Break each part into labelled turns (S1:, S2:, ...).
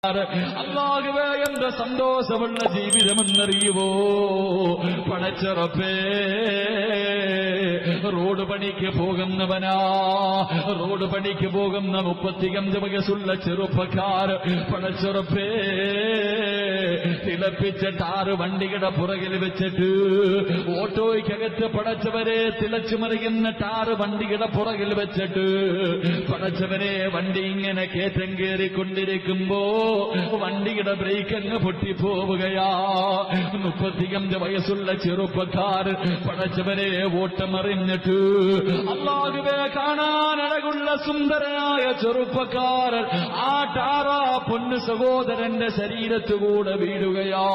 S1: അല്ലാഹുവേ എന്റെ സന്തോഷമുള്ള ജീവിതമെന്നറിയുവോ പടച്ചറപ്പേ റോഡ് പണിക്ക് പോകുന്നവനാ റോഡ് പണിക്ക് പോകുന്ന 35 വയസ്സുള്ള ചെറുപ്പക്കാർ പടച്ചറപ്പേ തിളപ്പിച്ച ടാറ് വണ്ടിയുടെ പുറകിൽ വെച്ചിട്ട് ഓട്ടോയ്ക്കകത്ത് പടച്ചവരെ തിളച്ചു മറിയുന്ന ടാറ് വണ്ടിയുടെ പുറകിൽ വെച്ചിട്ട് പടച്ചവരെ വണ്ടി ഇങ്ങനെ കയറ്റം കയറിക്കൊണ്ടിരിക്കുമ്പോ വണ്ടിയുടെ ബ്രേക്ക് അങ്ങ് പൊട്ടിപ്പോവുകയാ 35 വയസ്സുള്ള ചെറുപ്പക്കാർ പടച്ചവരെ ഓട്ടമറിഞ്ഞിട്ട് അല്ലാഹുവേ കാണാനഴകുള്ള സുന്ദരനായ ചെറുപ്പക്കാർ ആ ടാറാ പൊന്നു സഹോദരന്റെ ശരീരത്തുകൂടെ വീഴുകയാ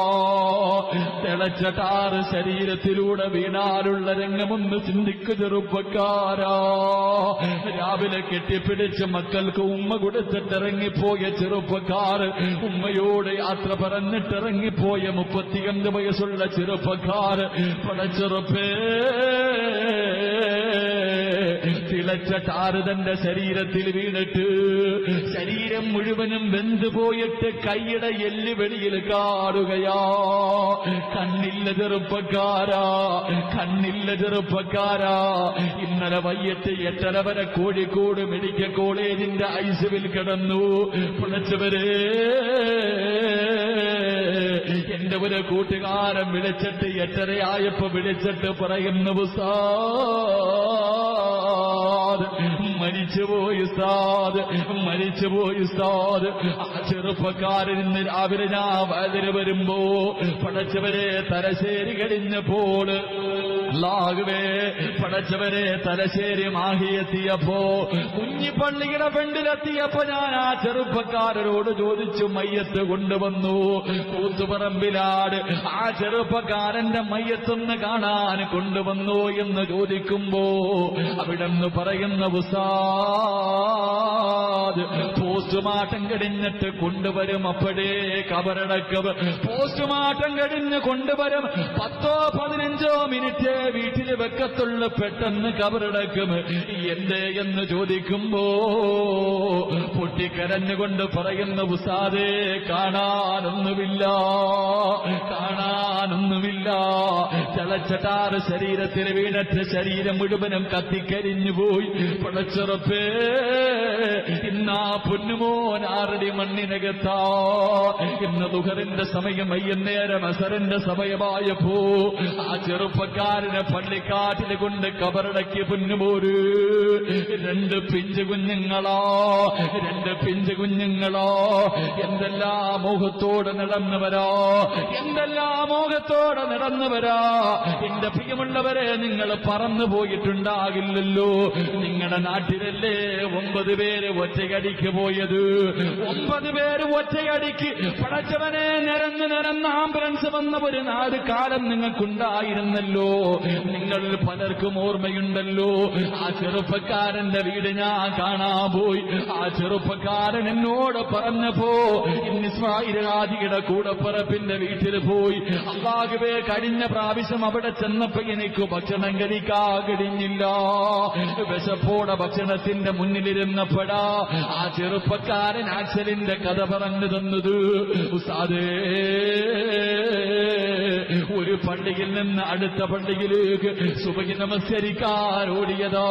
S1: തിളച്ച ടാറ് ശരീരത്തിലൂടെ വീണാലുള്ള രംഗമൊന്ന് ചിന്തിക്കു ചെറുപ്പക്കാരാ രാവിലെ കെട്ടിപ്പിടിച്ച് മക്കൾക്ക് ഉമ്മ കൊടുത്തിട്ടിറങ്ങിപ്പോയ ചെറുപ്പക്കാർ ഉമ്മയോട് യാത്ര പറഞ്ഞിട്ടിറങ്ങിപ്പോയ 35 വയസ്സുള്ള ചെറുപ്പക്കാർ പടച്ചെറുപ്പേ തിളച്ച ടാറ് തന്റെ ശരീരത്തിൽ വീണിട്ട് ശരീരം മുഴുവനും വെന്തുപോയിട്ട് കൈയുടെ എല്ല് വെളിയിൽ കാണുകയാ കണ്ണില്ല ചെറുപ്പക്കാരാ കണ്ണില്ല ചെറുപ്പക്കാരാ ഇന്നലെ വൈകിട്ട് 8:30 വരെ കോഴിക്കോട് മെഡിക്കൽ കോളേജിന്റെ ഐസിയുവിൽ കിടന്നു പിഴച്ചവരെ എന്റെ ഒരു കൂട്ടുകാരൻ വിളിച്ചിട്ട് 8:30 ആയപ്പോ വിളിച്ചിട്ട് പറയുന്നു ഉസ്താദ് മരിച്ചുപോയി ഉസ്താദ് മരിച്ചുപോയി ഉസ്താദ് ആ ചെറുപ്പക്കാരൻ ഇന്ന് രാവിലെ ഞാൻ വയലിന് വരുമ്പോ പടച്ചവരെ തലശ്ശേരി കഴിഞ്ഞപ്പോൾ അല്ലാഹുവേ പടച്ചവരെ തലശ്ശേരി മാഹിയെത്തിയപ്പോ കുഞ്ഞിപ്പള്ളിയുടെ പെണ്ടിലെത്തിയപ്പോ ഞാൻ ആ ചെറുപ്പക്കാരനോട് ചോദിച്ചു മയ്യത്ത് കൊണ്ടുവന്നു കൂത്തുപറമ്പിലാട് ആ ചെറുപ്പക്കാരന്റെ മയ്യത്തൊന്ന് കാണാൻ കൊണ്ടുവന്നു എന്ന് ചോദിക്കുമ്പോ അവിടെന്ന് പറയുന്ന ഉസ്താദ് പോസ്റ്റ്മോർട്ടം കഴിഞ്ഞിട്ട് കൊണ്ടുവരും അപ്പോഴേ കബറടക്കം പോസ്റ്റ്മോർട്ടം കഴിഞ്ഞ് കൊണ്ടുവരും 10-15 മിനിറ്റ് വീട്ടിൽ വെക്കത്തുള്ള പെട്ടെന്ന് കബറടക്കം എന്തേ എന്ന് ചോദിക്കുമ്പോ പൊട്ടിക്കരഞ്ഞുകൊണ്ട് പറയുന്ന ഉസ്താദേ കാണാനൊന്നുമില്ല കാണാനൊന്നുമില്ല ചളച്ചട്ടാറ് ശരീരത്തിൽ വീണിട്ട് ശരീരം മുഴുവനും കത്തിക്കരിഞ്ഞുപോയി പടച്ചെറുപ്പേ ഇന്നാ പൊന്നുമോൻ 6 മണ്ണിനകത്താ ഇന്ന് ദുഹറിന്റെ സമയം വൈകുന്നേരം അസറിന്റെ സമയമായപ്പോ ആ ചെറുപ്പക്കാരനെ പള്ളിക്കാട്ടിൽ കൊണ്ട് കബറടക്കി പൊന്നുമോര് 2 പിഞ്ചു കുഞ്ഞുങ്ങളോ 2 പിഞ്ചു കുഞ്ഞുങ്ങളോ എന്തെല്ലാം മോഹത്തോടെ നടന്നവരാ എന്തെല്ലാം മോഹത്തോടെ നടന്നവരാ എന്റെ പ്രിയമുള്ളവരെ നിങ്ങൾ പറന്നു പോയിട്ടുണ്ടാകില്ലല്ലോ നിങ്ങളുടെ നാട്ടിലല്ലേ 9 പേര് ഒറ്റയടിക്ക് പോയത് 9 പേര് ഒറ്റയടിക്ക് പടച്ചവനെ നിരന്ന് ആംബുലൻസ് വന്ന ഒരു നാട് കാലം നിങ്ങൾക്കുണ്ടായിരുന്നല്ലോ നിങ്ങൾ പലർക്കും ഓർമ്മയുണ്ടല്ലോ ആ ചെറുപ്പക്കാരന്റെ വീട് ഞാൻ കാണാൻ പോയി ആ ചെറുപ്പക്കാരൻ എന്നോട് പറഞ്ഞപ്പോ ഇസ്മായിലിയുടെ കൂടപ്പറപ്പിന്റെ വീട്ടിൽ പോയി അല്ലാഹുവേ കഴിഞ്ഞ പ്രാവശ്യം അവിടെ ചെന്നപ്പോ എനിക്ക് ഭക്ഷണം കഴിക്കാൻ കഴിഞ്ഞില്ല വിശപ്പോടെ ഭക്ഷണത്തിന്റെ മുന്നിലിരുന്നപ്പോഴാ ആ ചെറുപ്പക്കാരൻ ആക്സലിന്റെ കഥ പറഞ്ഞു തന്നത് ഉസ്താദേ ഒരു പള്ളിയിൽ നിന്ന് അടുത്ത പള്ളിയിലേക്ക് സുബഹി നമസ്കരിക്കാൻ ഓടിയതോ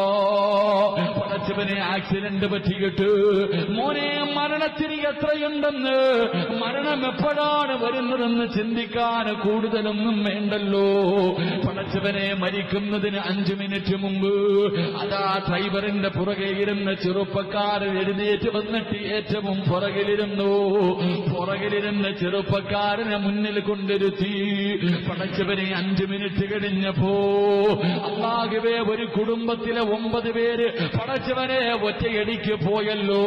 S1: പടച്ചവനെ ആക്സിഡന്റ് പറ്റിയിട്ട് മോനെ മരണത്തിന് എത്രയുണ്ടെന്ന് മരണം എപ്പോഴാണ് വരുന്നതെന്ന് ചിന്തിക്കാൻ കൂടുതലൊന്നും വേണ്ടല്ലോ പടച്ചവനെ മരിക്കുന്നതിന് 5 മിനിറ്റ് മുമ്പ് അതാ ഡ്രൈവറിന്റെ പുറകെ ഇരുന്ന ചെറുപ്പക്കാരൻ എഴുന്നേറ്റ് വന്നിട്ട് ഏറ്റവും പുറകിലിരുന്ന ചെറുപ്പക്കാരനെ മുന്നിൽ കൊണ്ടിരുത്തി പടച്ചവനെ 5 മിനിറ്റ് കഴിഞ്ഞപ്പോ അല്ലാഹുവേ ഒരു കുടുംബത്തിലെ 9 പേര് പടച്ചവനെ ഒറ്റയടിക്ക് പോയല്ലോ